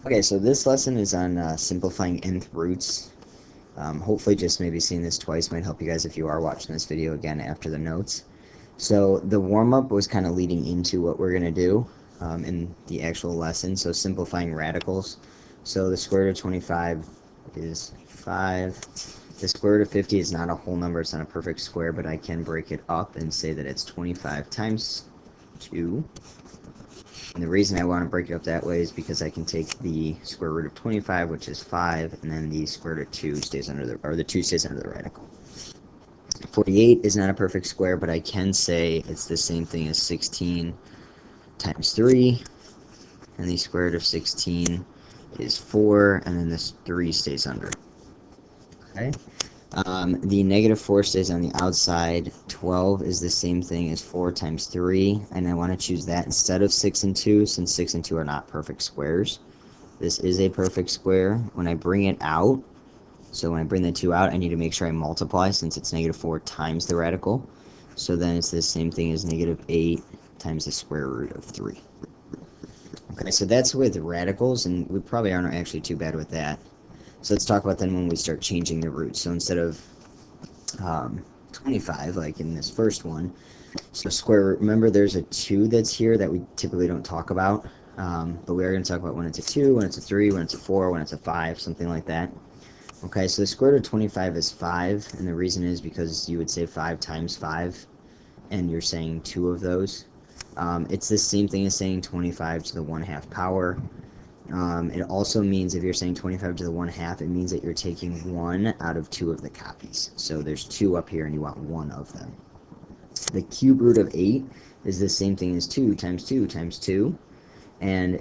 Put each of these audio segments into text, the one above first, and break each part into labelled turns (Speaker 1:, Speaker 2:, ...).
Speaker 1: Okay, so this lesson is on simplifying nth roots. Hopefully just maybe seeing this twice might help you guys if you are watching this video again after the notes. So the warm-up was kind of leading into what we're going to do in the actual lesson, so simplifying radicals. So the square root of 25 is 5. The square root of 50 is not a whole number, it's not a perfect square, but I can break it up and say that it's 25 times 2. And the reason I want to break it up that way is because I can take the square root of 25, which is 5, and then the square root of 2 stays under the 2 stays under the radical. 48 is not a perfect square, but I can say it's the same thing as 16 times 3, and the square root of 16 is 4, and then this 3 stays under. Okay. The negative 4 stays on the outside. 12 is the same thing as 4 times 3, and I want to choose that instead of 6 and 2, since 6 and 2 are not perfect squares. This is a perfect square. When I bring it out, so when I bring the 2 out, I need to make sure I multiply, since it's negative 4 times the radical. So then it's the same thing as negative 8 times the square root of 3. Okay, so that's with radicals, and we probably aren't actually too bad with that. So let's talk about then when we start changing the roots. So instead of 25, like in this first one, so square root, remember there's a 2 that's here that we typically don't talk about, but we are going to talk about when it's a 2, when it's a 3, when it's a 4, when it's a 5, something like that. Okay, so the square root of 25 is 5, and the reason is because you would say 5 times 5, and you're saying 2 of those. It's the same thing as saying 25 to the 1/2 power. It also means if you're saying 25 to the 1/2, it means that you're taking 1 out of 2 of the copies. So there's 2 up here and you want 1 of them. The cube root of 8 is the same thing as 2 times 2 times 2. And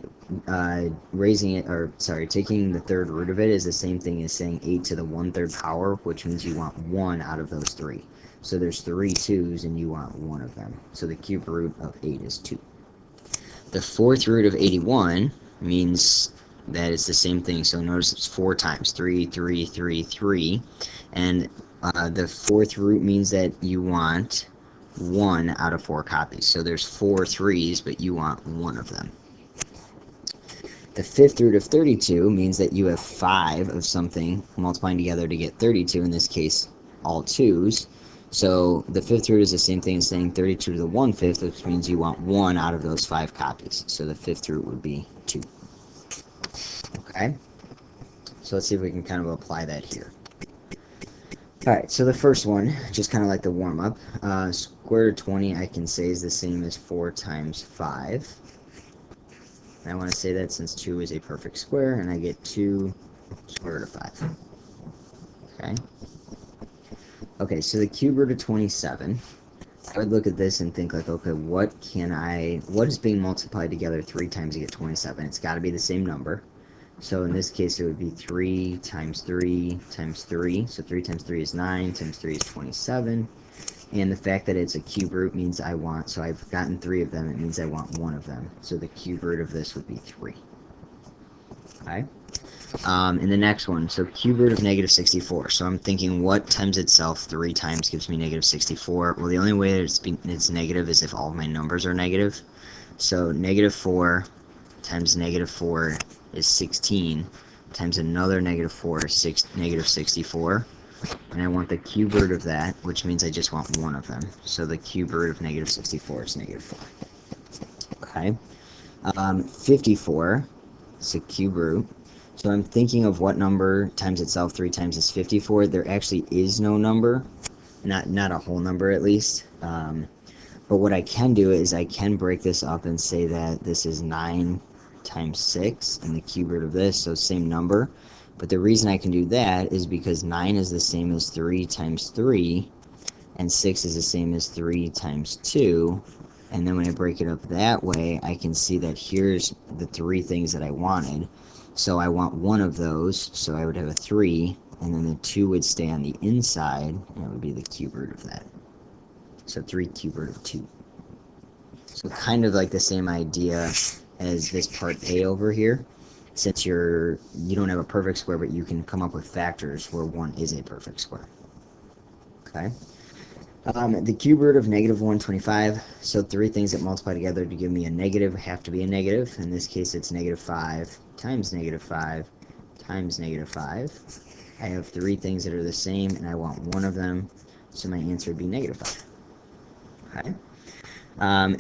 Speaker 1: taking the third root of it is the same thing as saying 8 to the 1/3 power, which means you want 1 out of those 3. So there's 3 2's and you want 1 of them. So the cube root of 8 is 2. The fourth root of 81 means that it's the same thing. So notice it's 4 times 3, 3, 3, 3. And the fourth root means that you want 1 out of 4 copies. So there's 4 3's, but you want 1 of them. The fifth root of 32 means that you have 5 of something multiplying together to get 32, in this case, all 2's. So the fifth root is the same thing as saying 32 to the 1/5, which means you want 1 out of those 5 copies. So the fifth root would be 2. Okay? So let's see if we can kind of apply that here. Alright, so the first one, just kind of like the warm-up, square root of 20 I can say is the same as 4 times 5. And I want to say that since 2 is a perfect square, and I get 2 square root of 5. Okay? Okay, so the cube root of 27, I would look at this and think like, okay, what is being multiplied together 3 times to get 27? It's got to be the same number. So in this case, it would be 3 times 3 times 3. So 3 times 3 is 9, times 3 is 27. And the fact that it's a cube root means so I've gotten 3 of them, it means I want 1 of them. So the cube root of this would be 3. Okay? In the next one, so cube root of negative 64. So I'm thinking, what times itself 3 times gives me negative 64? Well, the only way that it's negative is if all of my numbers are negative. So negative 4 times negative 4 is 16, times another negative 4 is negative 64. And I want the cube root of that, which means I just want 1 of them. So the cube root of negative 64 is negative 4. Okay. 54 is a cube root. So I'm thinking of what number times itself 3 times is 54. There actually is no number, not a whole number at least. But what I can do is I can break this up and say that this is 9 times 6, and the cube root of this, so same number. But the reason I can do that is because 9 is the same as 3 times 3, and 6 is the same as 3 times 2. And then when I break it up that way, I can see that here's the 3 things that I wanted. So I want 1 of those, so I would have a 3, and then the 2 would stay on the inside, and it would be the cube root of that. So 3 cube root of 2. So kind of like the same idea as this part A over here. Since you don't have a perfect square, but you can come up with factors where 1 is a perfect square. Okay? The cube root of negative 125, so three things that multiply together to give me a negative have to be a negative. In this case, it's negative 5 times negative 5 times negative 5. I have three things that are the same, and I want one of them, so my answer would be negative 5. Okay.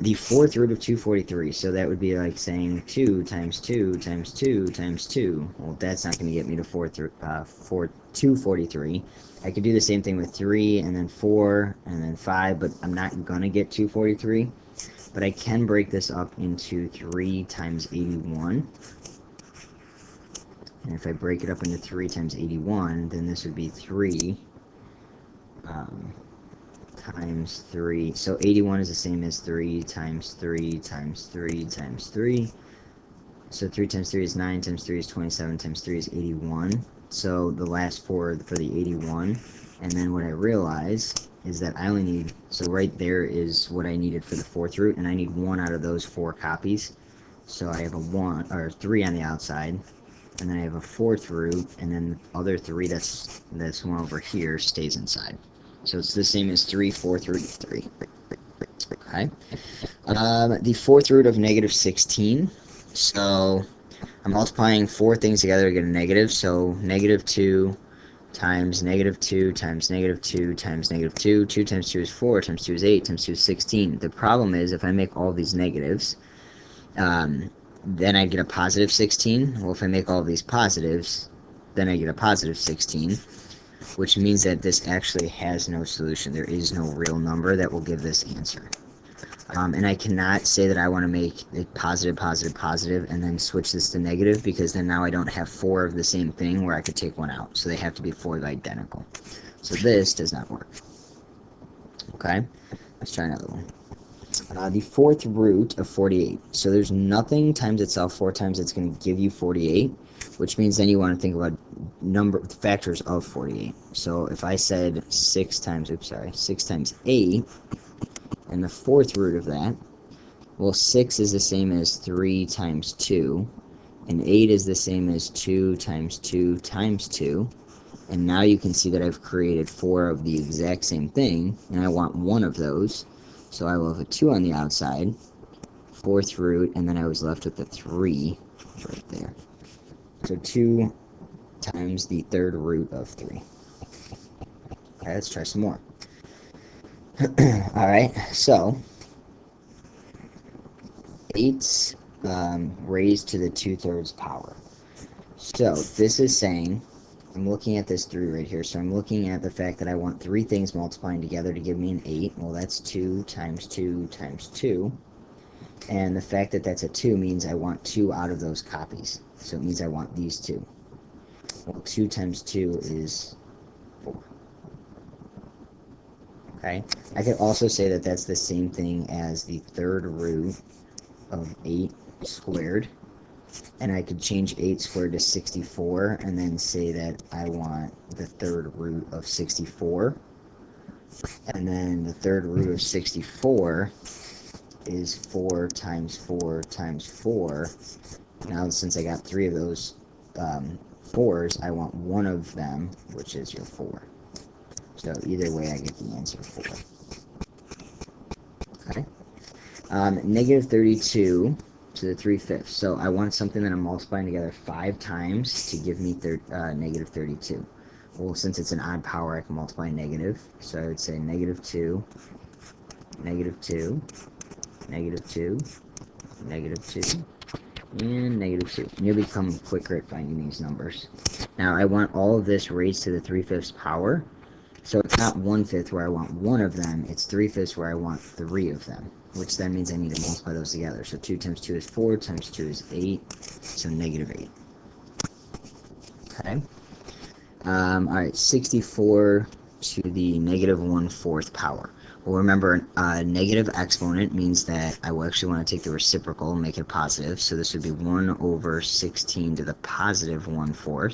Speaker 1: The fourth root of 243, so that would be like saying 2 times 2 times 2 times 2. Well, that's not going to get me to 243. I could do the same thing with 3 and then 4 and then 5, but I'm not going to get 243. But I can break this up into 3 times 81. And if I break it up into 3 times 81, then this would be 3 times 3. So 81 is the same as 3 times 3 times 3 times 3. So 3 times 3 is 9, times 3 is 27, times 3 is 81. So the last four for the 81. And then what I realize is that I only need, so right there is what I needed for the fourth root, and I need one out of those four copies. So I have a 1, or 3 on the outside, and then I have a fourth root, and then the other 3 that's one over here stays inside. So it's the same as 3 fourth root of 3. Okay. The fourth root of negative 16. So I'm multiplying four things together to get a negative. So negative 2 times negative 2 times negative 2 times negative 2. 2 times 2 is 4, times 2 is 8, times 2 is 16. The problem is if I make all these negatives, then I get a positive 16. Well, if I make all of these positives, then I get a positive 16. Which means that this actually has no solution. There is no real number that will give this answer. And I cannot say that I want to make it positive, positive, positive, and then switch this to negative, because then now I don't have four of the same thing where I could take one out. So they have to be four identical. So this does not work. Okay, let's try another one. The fourth root of 48. So there's nothing times itself 4 times it's going to give you 48, which means then you want to think about factors of 48. So if I said 6 times 8, and the fourth root of that, well, 6 is the same as 3 times 2, and 8 is the same as 2 times 2 times 2, and now you can see that I've created 4 of the exact same thing, and I want one of those. So I will have a 2 on the outside, fourth root, and then I was left with the 3 right there. So 2 times the third root of 3. Okay, let's try some more. Alright, so 8 raised to the 2/3 power. So this is saying, I'm looking at this 3 right here, so I'm looking at the fact that I want 3 things multiplying together to give me an 8. Well, that's 2 times 2 times 2. And the fact that that's a 2 means I want 2 out of those copies. So it means I want these 2. Well, 2 times 2 is 4. Okay? I could also say that that's the same thing as the third root of 8 squared. And I could change 8 squared to 64, and then say that I want the third root of 64. And then the third root of 64 is 4 times 4 times 4. Now, since I got 3 of those 4s, I want one of them, which is your 4. So either way, I get the answer 4. Okay. Negative 32 to the 3/5. So I want something that I'm multiplying together 5 times to give me negative 32. Well, since it's an odd power, I can multiply negative. So I would say negative 2, negative 2, negative 2, negative 2, and negative 2. And you'll become quicker at finding these numbers. Now, I want all of this raised to the 3/5 power. So it's not 1/5 where I want one of them, it's 3/5 where I want 3 of them, which then means I need to multiply those together. So 2 times 2 is 4, times 2 is 8, so negative 8. Okay. Alright, 64 to the negative 1/4 power. Well, remember, negative exponent means that I will actually want to take the reciprocal and make it positive. So this would be 1 over 16 to the positive 1/4.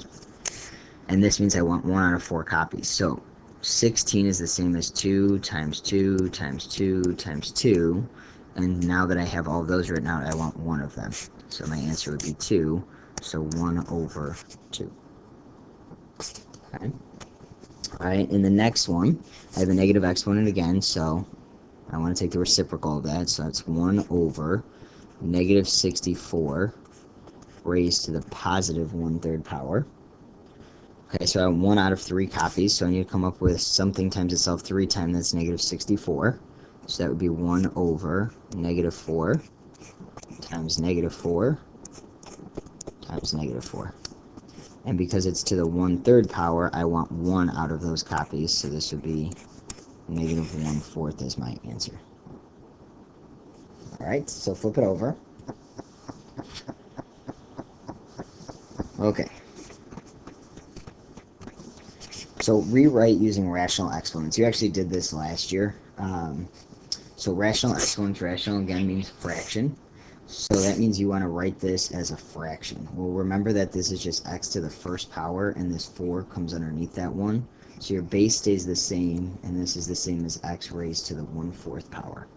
Speaker 1: And this means I want 1 out of 4 copies. So 16 is the same as 2 times 2 times 2 times 2. And now that I have all of those written out, I want one of them. So my answer would be 2. So 1 over 2. Okay. Alright, in the next one, I have a negative exponent again, so I want to take the reciprocal of that, so that's 1 over negative 64 raised to the positive 1/3 power. Okay, so I have 1 out of 3 copies, so I need to come up with something times itself 3 times that's negative 64. So that would be 1 over negative 4 times negative 4 times negative 4. And because it's to the 1/3 power, I want 1 out of those copies, so this would be negative 1/4 as my answer. Alright, so flip it over. Okay. So rewrite using rational exponents. You actually did this last year. So rational exponents, rational again means fraction. So that means you want to write this as a fraction. Well, remember that this is just x to the first power, and this 4 comes underneath that 1. So your base stays the same, and this is the same as x raised to the 1/4 power.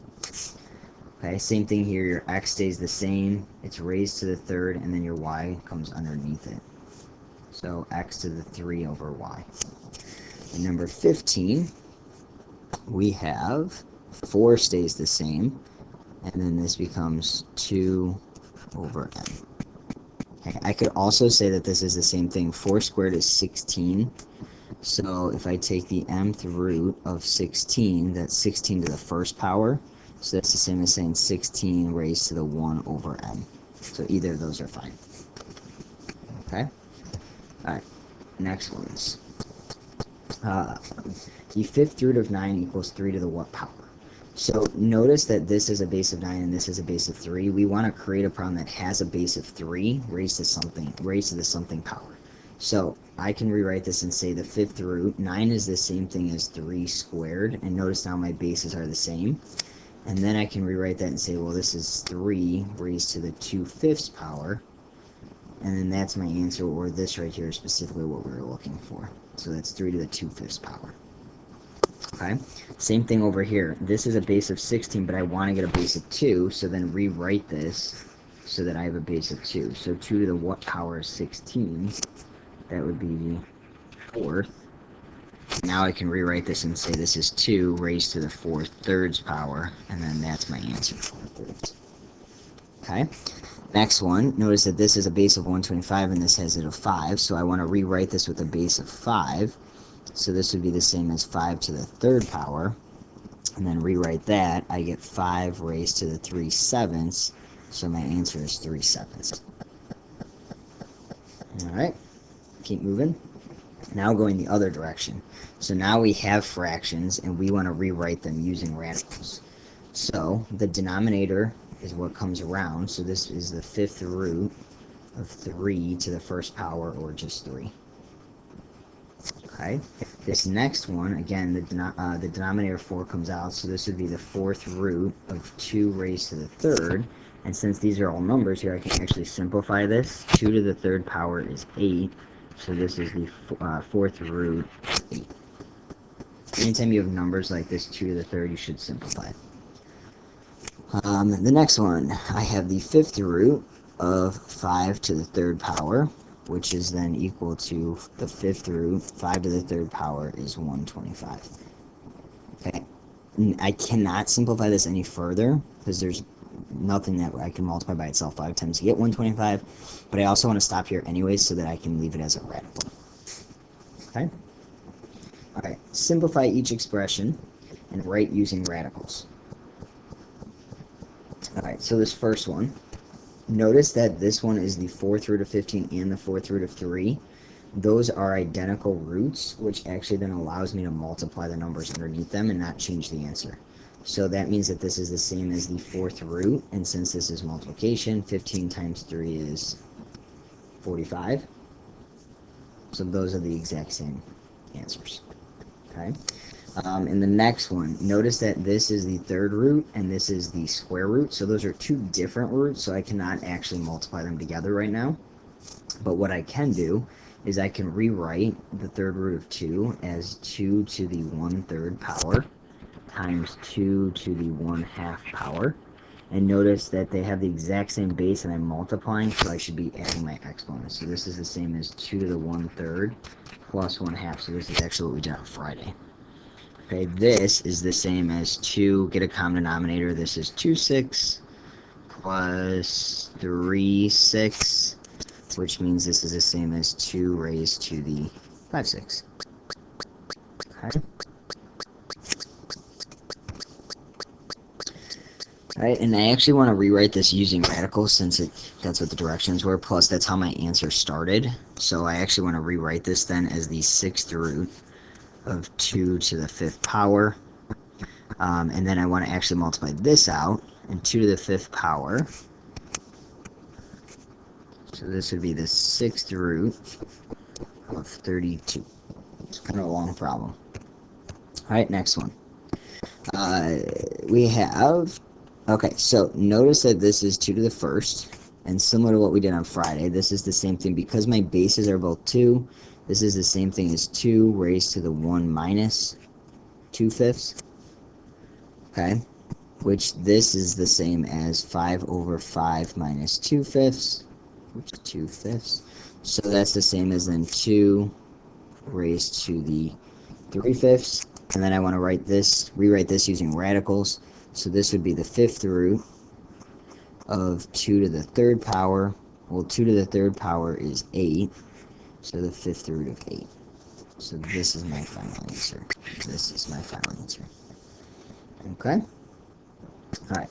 Speaker 1: Okay, same thing here. Your x stays the same. It's raised to the 3rd, and then your y comes underneath it. So x to the 3 over y. And number 15, we have 4 stays the same, and then this becomes 2 over n. Okay, I could also say that this is the same thing. 4 squared is 16. So if I take the mth root of 16, that's 16 to the first power. So that's the same as saying 16 raised to the 1 over n. So either of those are fine. Okay? Alright, next ones. The 5th root of 9 equals 3 to the what power? So notice that this is a base of 9 and this is a base of 3. We want to create a problem that has a base of 3 raised to the something power. So I can rewrite this and say the 5th root, 9 is the same thing as 3 squared, and notice now my bases are the same. And then I can rewrite that and say, well, this is 3 raised to the 2/5 power, and then that's my answer, or this right here is specifically what we were looking for. So that's 3 to the 2/5 power. Okay, same thing over here. This is a base of 16, but I want to get a base of 2, so then rewrite this so that I have a base of 2. So 2 to the what power is 16? That would be 4th. Now I can rewrite this and say this is 2 raised to the 4/3 power, and then that's my answer, 4/3. Okay, next one, notice that this is a base of 125 and this has it of 5, so I want to rewrite this with a base of 5. So this would be the same as 5 to the 3rd power, and then rewrite that. I get 5 raised to the 3/7, so my answer is 3/7. Alright, keep moving. Now going the other direction. So now we have fractions, and we want to rewrite them using radicals. So the denominator is what comes around, so this is the 5th root of 3 to the 1st power, or just 3. Okay, this next one, again, the denominator 4 comes out, so this would be the 4th root of 2 raised to the 3rd, and since these are all numbers here, I can actually simplify this. 2 to the 3rd power is 8, so this is the 4th root of 8. Anytime you have numbers like this, 2 to the 3rd, you should simplify. The next one, I have the 5th root of 5 to the 3rd power, which is then equal to the 5th root. 5 to the 3rd power is 125. Okay, I cannot simplify this any further because there's nothing that I can multiply by itself 5 times to get 125, but I also want to stop here anyways so that I can leave it as a radical. Okay? Alright, simplify each expression and write using radicals. Alright, so this first one, notice that this one is the 4th root of 15 and the 4th root of 3. Those are identical roots, which actually then allows me to multiply the numbers underneath them and not change the answer. So that means that this is the same as the 4th root, and since this is multiplication, 15 times 3 is 45. So those are the exact same answers. Okay. In the next one, notice that this is the 3rd root and this is the square root. So those are 2 different roots, so I cannot actually multiply them together right now. But what I can do is I can rewrite the 3rd root of 2 as 2 to the 1/3 power times 2 to the 1/2 power. And notice that they have the exact same base and I'm multiplying, so I should be adding my exponents. So this is the same as 2 to the 1/3 plus 1/2. So this is actually what we did on Friday. Okay, this is the same as 2, get a common denominator. This is 2/6 plus 3/6, which means this is the same as 2 raised to the 5/6. Okay. Alright, and I actually want to rewrite this using radicals since that's what the directions were, plus that's how my answer started. So I actually want to rewrite this then as the 6th root of 2 to the 5th power. And then I want to actually multiply this out, and 2 to the 5th power. So this would be the 6th root of 32. It's kind of a long problem. Alright, next one. We have... Okay, so notice that this is 2 to the 1st, and similar to what we did on Friday, this is the same thing. Because my bases are both 2, this is the same thing as 2 raised to the 1 minus 2/5. Okay, which this is the same as 5 over 5 minus 2/5, which is 2/5. So that's the same as then 2 raised to the 3/5. And then I want to rewrite this using radicals. So this would be the 5th root of 2 to the 3rd power. Well, 2 to the 3rd power is 8. So the 5th root of 8. So this is my final answer. This is my final answer. Okay? Alright.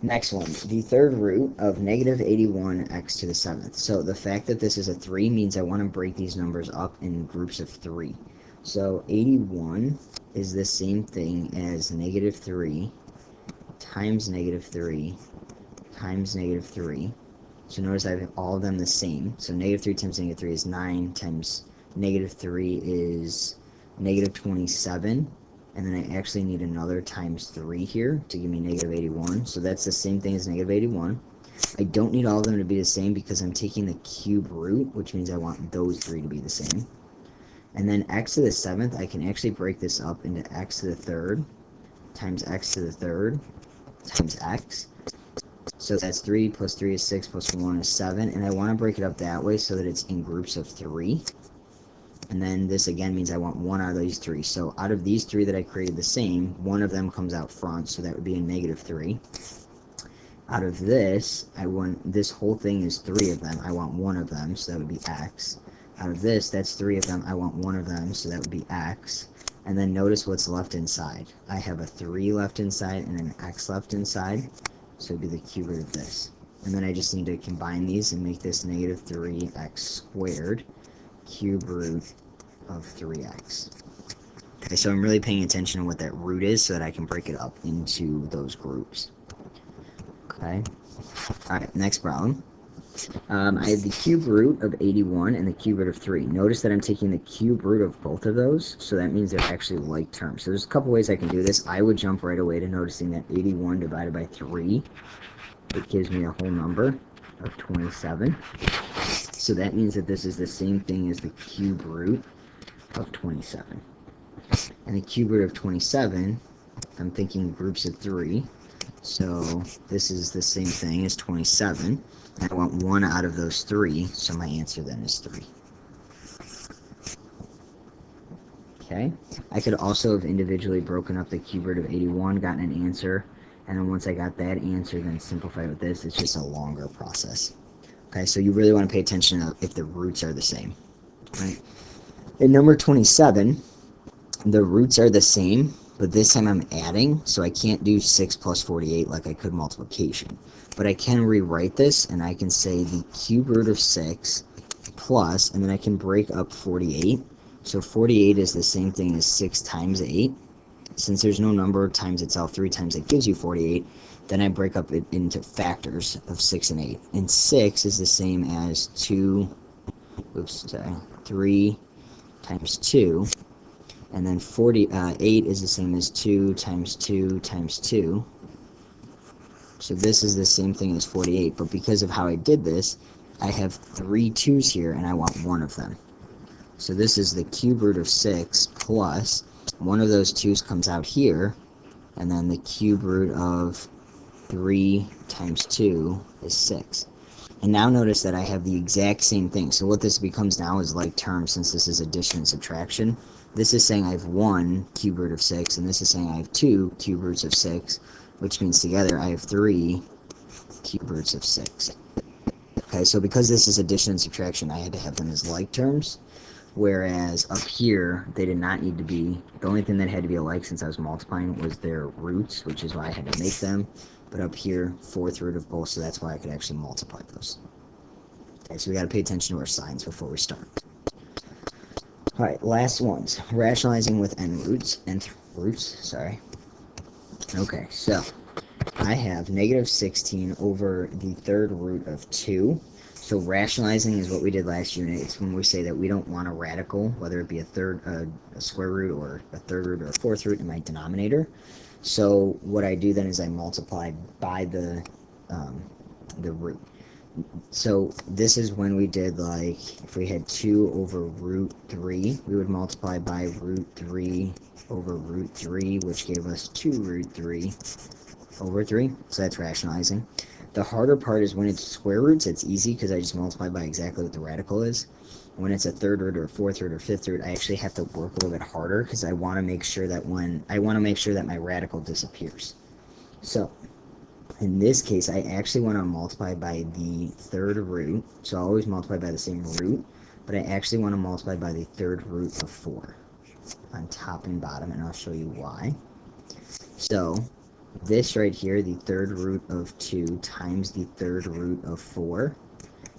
Speaker 1: Next one. The 3rd root of negative 81x to the 7th. So the fact that this is a 3 means I want to break these numbers up in groups of 3. So 81 is the same thing as negative 3 times negative 3 times negative 3. So notice I have all of them the same. So negative 3 times negative 3 is 9, times negative 3 is negative 27. And then I actually need another times 3 here to give me negative 81. So that's the same thing as negative 81. I don't need all of them to be the same because I'm taking the cube root, which means I want those 3 to be the same. And then x to the 7th, I can actually break this up into x to the 3rd times x to the 3rd times x. So that's 3 plus 3 is 6 plus 1 is 7. And I want to break it up that way so that it's in groups of 3. And then this again means I want 1 out of these 3. So out of these 3 that I created the same, 1 of them comes out front, so that would be a negative 3. Out of this, this whole thing is 3 of them. I want 1 of them, so that would be x. Out of this, that's 3 of them. I want 1 of them, so that would be x. And then notice what's left inside. I have a 3 left inside and an x left inside, so it would be the cube root of this. And then I just need to combine these and make this negative 3x squared cube root of 3x. Okay, so I'm really paying attention to what that root is so that I can break it up into those groups. Okay. Alright, next problem. I have the cube root of 81 and the cube root of 3. Notice that I'm taking the cube root of both of those, so that means they're actually like terms. So there's a couple ways I can do this. I would jump right away to noticing that 81 divided by 3, it gives me a whole number of 27. So that means that this is the same thing as the cube root of 27. And the cube root of 27, I'm thinking groups of 3. So this is the same thing as 27. I want 1 out of those 3, so my answer then is 3. Okay. I could also have individually broken up the cube root of 81, gotten an answer, and then once I got that answer, then simplified with this. It's just a longer process. Okay, so you really want to pay attention to if the roots are the same. Right? In number 27, the roots are the same, but this time I'm adding, so I can't do 6 plus 48 like I could multiplication. But I can rewrite this, and I can say the cube root of 6 plus, and then I can break up 48. So 48 is the same thing as 6 times 8. Since there's no number times itself 3 times 8 gives you 48, then I break up it into factors of 6 and 8. And 6 is the same as 3 times 2. And then 8 is the same as 2 times 2 times 2. So this is the same thing as 48, but because of how I did this, I have 3 2's here, and I want 1 of them. So this is the cube root of 6 plus, one of those 2's comes out here, and then the cube root of 3 times 2 is 6. And now notice that I have the exact same thing. So what this becomes now is like terms, since this is addition and subtraction. This is saying I have 1 cube root of 6, and this is saying I have 2 cube roots of 6, which means together I have 3 cube roots of 6. Okay, so because this is addition and subtraction, I had to have them as like terms, whereas up here, they did not need to be. The only thing that had to be alike since I was multiplying was their roots, which is why I had to make them. But up here, 4th root of both, so that's why I could actually multiply those. Okay, so we got to pay attention to our signs before we start. Alright, last ones. Rationalizing with nth roots, sorry. Okay, so I have negative 16 over the 3rd root of 2. So rationalizing is what we did last unit. It's when we say that we don't want a radical, whether it be a square root or a 3rd root or a 4th root in my denominator. So what I do then is I multiply by the root. So this is when we did, like, if we had 2 over root 3, we would multiply by root 3 over root 3, which gave us 2 root 3 over 3. So that's rationalizing. The harder part is when it's square roots. It's easy because I just multiply by exactly what the radical is. When it's a 3rd root or a 4th root or 5th root, I actually have to work a little bit harder because I want to make sure that my radical disappears. So in this case, I actually want to multiply by the 3rd root. So I always multiply by the same root, but I actually want to multiply by the 3rd root of 4 on top and bottom, and I'll show you why. So this right here, the 3rd root of 2 times the 3rd root of 4.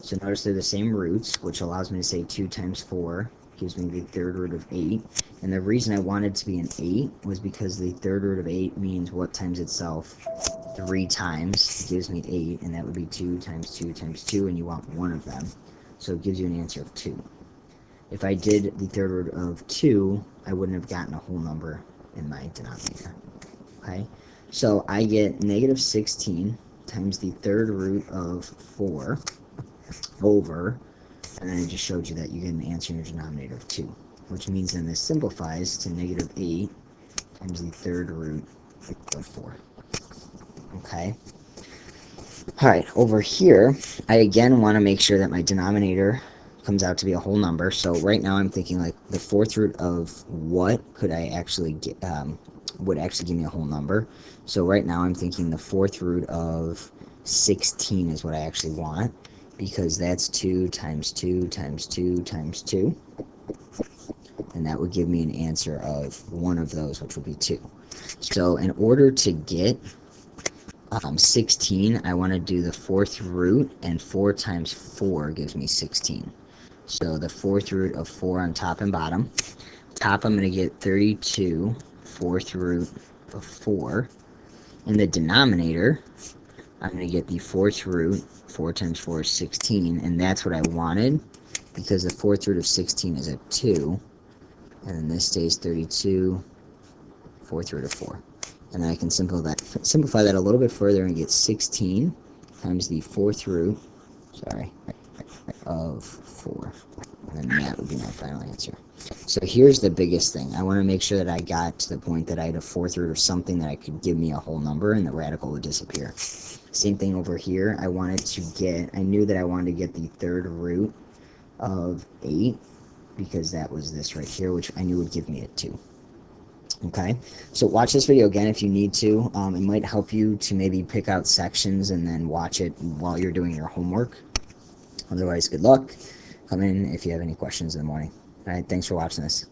Speaker 1: So notice they're the same roots, which allows me to say 2 times 4 gives me the 3rd root of 8. And the reason I wanted to be an 8 was because the 3rd root of 8 means what times itself 3 times gives me 8, and that would be 2 times 2 times 2, and you want one of them. So it gives you an answer of 2. If I did the 3rd root of 2, I wouldn't have gotten a whole number in my denominator. Okay? So I get negative 16 times the 3rd root of 4 over, and then I just showed you that you get an answer in your denominator of 2, which means then this simplifies to negative 8 times the 3rd root of 4. Okay? Alright, over here, I again want to make sure that my denominator comes out to be a whole number. So right now I'm thinking like the 4th root of what could I actually get, would actually give me a whole number. So right now I'm thinking the 4th root of 16 is what I actually want, because that's 2 times 2 times 2 times 2. And that would give me an answer of one of those, which would be 2. So in order to get 16, I want to do the 4th root, and 4 times 4 gives me 16. So the 4th root of 4 on top and bottom. Top, I'm going to get 32 4th root of 4. In the denominator, I'm going to get the 4th root. 4 times 4 is 16, and that's what I wanted, because the 4th root of 16 is a 2, and then this stays 32 4th root of 4. And then I can simplify that a little bit further and get 16 times the 4th root, of 4. And then that would be my final answer. So here's the biggest thing. I want to make sure that I got to the point that I had a 4th root or something that I could give me a whole number and the radical would disappear. Same thing over here. I knew that I wanted to get the 3rd root of 8, because that was this right here, which I knew would give me a 2. Okay, so watch this video again if you need to. It might help you to maybe pick out sections and then watch it while you're doing your homework. Otherwise, good luck. Come in if you have any questions in the morning. All right, thanks for watching this.